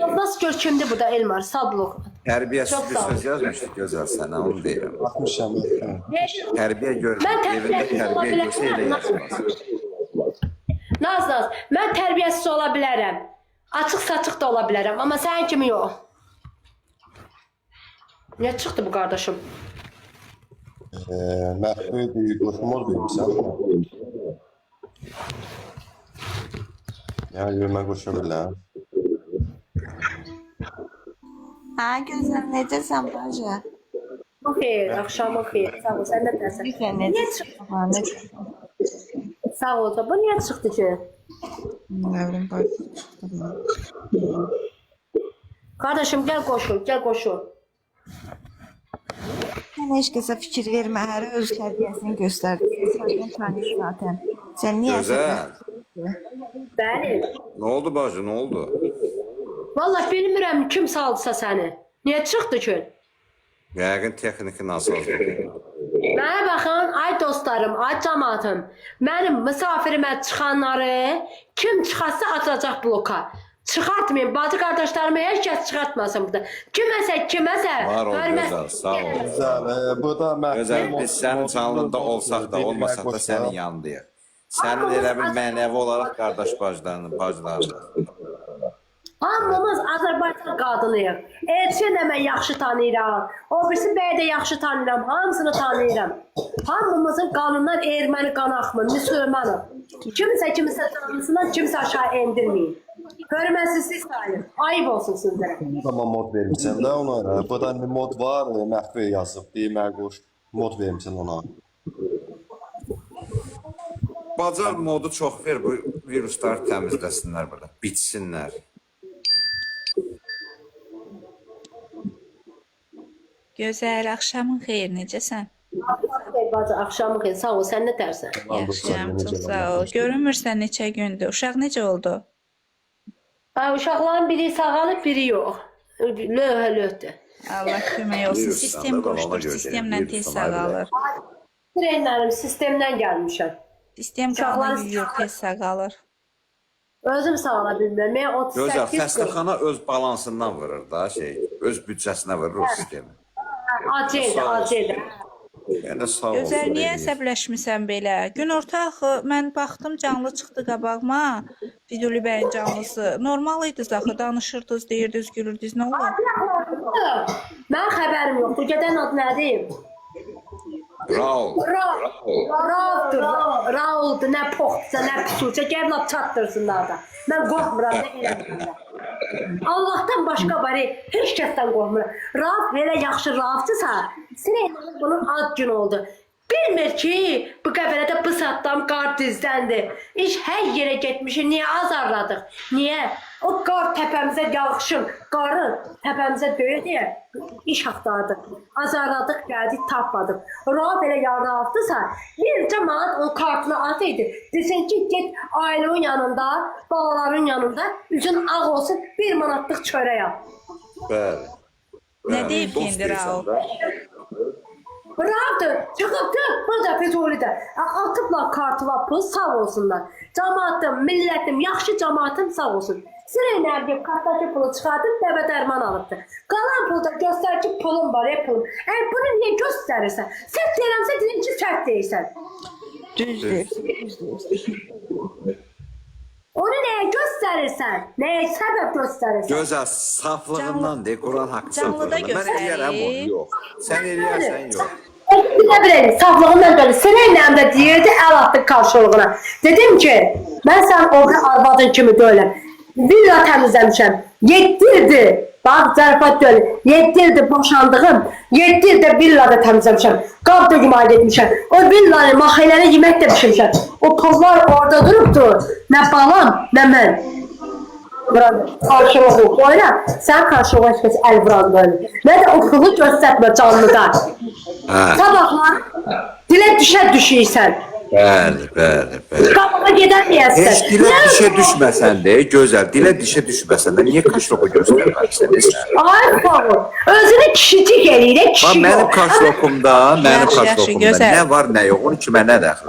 Nasıl görkemli bu da Elmar, Sadlıq. Tərbiyəsiz Çox bir sağ ol. söz yazmışdı gözəl sənə, onu deyirəm. Atmışam. Tərbiyə görmür, Mən evində tərbiyəsiz ola tərbiyə görsə elə bilərəm. yazmaz. Naz, mən tərbiyəsiz ola bilərəm. Açıq-saçıq da ola bilərəm, amma sənin kimi yox. Niyə çıxdı bu qardaşım? Məxfi bir qurxumor vermişsən. Yəni, mən qoşa bilirəm. Ha gözəl, necəsən bacı? Xeyr, axşamın xeyir. Sağ ol, sən də dəsən. Güzel, Niyə necəsən? çıxdı? Sağ ol, bu niyə çıxdı ki? Nə bilim, bacı çıxdı. Qardaşım, gəl qoşul, gəl qoşul. Sən heç kəsə fikir vermə, hər öz tərbiyəsini göstərdi. Sən tanıyır zaten. Sən niyə Gözəl. Bəli. Nə oldu bacı, nə oldu? Vallahi bilmirəm kim saldısa səni. Niyə çıxdı ki? Yəqin texniki nasazlığı. Mənə baxın, ay dostlarım, ay cəmaatım. Mənim misafirimə çıxanları kim çıxarsa atacaq bloka. Çıxartmayın, bacı qardaşlarımı heç kəs çıxartmasın burada. Kiməsə, Var ol gözəl, sağ ol. Güzel, bu da Gözəl, məxfi. biz sənin canlında olsaq da, olmasaq da sənin yanındayıq. Sənin elə bir mənəvi olaraq qardaş bacılarını. Hamımız Azərbaycan qadınıyıq. Elçin də mən yaxşı tanıyıram. O birisi bəy də yaxşı tanıyıram. Hamısını tanıyıram. Hamımızın qanından erməni qan axmır, müsəlmanım. Kimsə canlısından kimsə aşağı endirməyin. Hörmətsizlik sayın. Ayıb olsun sizlərə. Bu da mod vermişsən də ona. Bu da mod var, məxfi yazıb. Deyim, qoş. Mod vermişsən ona. Bacar modu çox ver, bu virusları təmizləsinlər burada, bitsinlər. Gözəl, axşamın xeyir, necəsən? Bacı, axşamın xeyir. Sağ ol, sən nə tərsən? Yaxşıyam, çox sağ ol. Görünmürsən neçə gündür. Uşaq necə oldu? Uşaqların biri sağalıb, biri yox. Löh-löhdür. Allah kömək olsun. Virusdan Sistem da qoşdur, ona görə sistemlə deyirəm, tez virusdan sağalır. Trenlərim sistemdən gəlmişəm. Sistem Uşaqlar- qanı yuyur, tez sağalır. Özüm sağala bilmirəm. Mən Gözəl, 38 xəstəxana öz balansından vurur da, öz büdcəsinə vurur o sistemi. acıydı. Yəni sağ ol. Gözəl, niyə əsəbləşmisən belə? Gün ortaq mən baxdım, canlı çıxdı qabağıma. Vidoli bəyin canlısı. Normal idi axı, danışırdınız, deyirdiniz, gülürdünüz, nə oldu? Mən xəbərim yoxdur. Gedən adı nədir? Raul. Rauldur, nə poxdursa, nə pisursa, gəl lap çatdırsınlar da. Mən qorxmuram, nə eləmirəm. Allahdan başqa bari heç kəsdən qorxmuram. Rauf elə yaxşı Raufdursa, Süleymanın bunun ad gün oldu. Bilmir ki, bu qəbələdə bu saatdan qar dizdəndir. İş hər yerə getmişik, niyə azarladıq? Niyə? O qar təpəmizə yağışın, qarı təpəmizə döyə deyə iş axtardıq. Azarladıq, gəldik, tapmadıq. Rauf elə yararlıqdırsa, bir cəmaat o kartını atıydı. Desin ki, get ailənin yanında, balaların yanında, üzün ağ olsun, 1 manatlıq çörək al. Bəli. Nə deyib ki, indi Raul? Rahatdır, çıxıbdır, burada Füzulidə. Atıblar kartılar pul, sağ olsunlar. Cəmaatım, millətim, yaxşı cəmaatım sağ olsun. Sırayla bir kartdakı pulu çıxardıb, dəvə dərman alıbdır. Qalan pulda göstər ki, pulum var, pulum. Bunu niyə göstərirsən? Səhv deyirəmsə, deyim ki, səhv deyirsən. Düzdür. Onu nəyə göstərirsən? Nəyə səbəb göstərirsən? Gözəl, saflığından de, Quran haqqı Canlıda saflığından. Mən eləyərəm onu, yox. Sən eləyərsən, yox. Biləm, saflığından böyle Sırayla da deyirdi, əl atdı qarşılığına. Dedim ki, mən sən orada arvadın kimi deyiləm. Villa təmizləmişəm. 7 ildir. Bax, zarafat deyil. 7 ildir boşandığım. 7 ildir villada təmizləmişəm. Qab döküməyə getmişəm. O villanı, maxeyləri yemək də pişirmişəm. O pullar orada durubdur. Nə balam, nə mən. Karşılığı qoyuram. Sən karşılığı heç kəs əl vuran deyil. Nə də o pulu göstərmə canlıda. Sabahlar dilə düşə düşürsən. Bəli. Qabağa gedəməyəsən. Heç dilə dişə düşməsən də, gözəl, dilə dişə düşməsən də, niyə kaşloku göstərməksən? Ay sağ özünü kişicik eləyir, kişi Mənim yox. kaşlokumda, Yaxşı, gözəl. nə var, nə yox, onu kimə nə dəxil?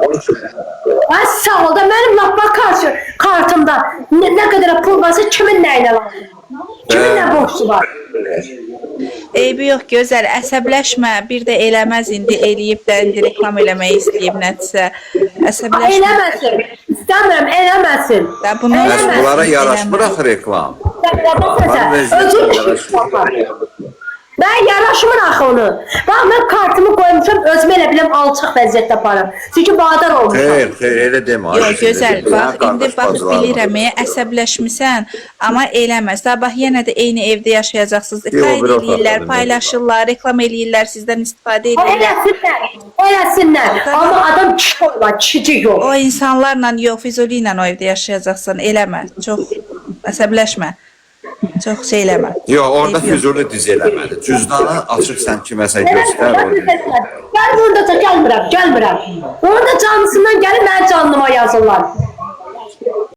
Ay sağ ol da benim laf karşı kartımda ne kadar pul varsa kimin neyine lazım? Kimin ne borcu var? Eybi yox, gözəl, əsəbləşmə. Bir də eləməz indi, eləyib də indi reklam eləmək istəyib nədirsə. Əsəbləşmə. Eləməsin. İstəmirəm, eləməsin. Da bunu Bəs bunlara yaraşmır axı reklam. Ben yaraşımın axı onu. Bak ben kartımı koymuşum, özümü elə biləm alçaq vəziyyətdə aparım. Çünki vadar olmuşam. Xeyr, elə demə. Yox, gözəl. Bax, indi bax bilirəm, əsəbləşmisən, amma eləməz. Da bax yenə də eyni evdə yaşayacaqsınız. Qayd eləyirlər, paylaşırlar, reklam eləyirlər, sizdən istifadə edirlər. Eləsinlər. Amma adam kişi olma, kişici yox. O insanlarla yox, Füzuli ilə o evdə yaşayacaqsan, eləmə. Çox əsəbləşmə. Çox şey eləmə. Yox, orada Füzuli diz eləməli. Cüzdanı açıq sən kiməsə göstər. Gəl burada da gəlmirəm. Orada canlısından gəlib mənim canlıma yazırlar.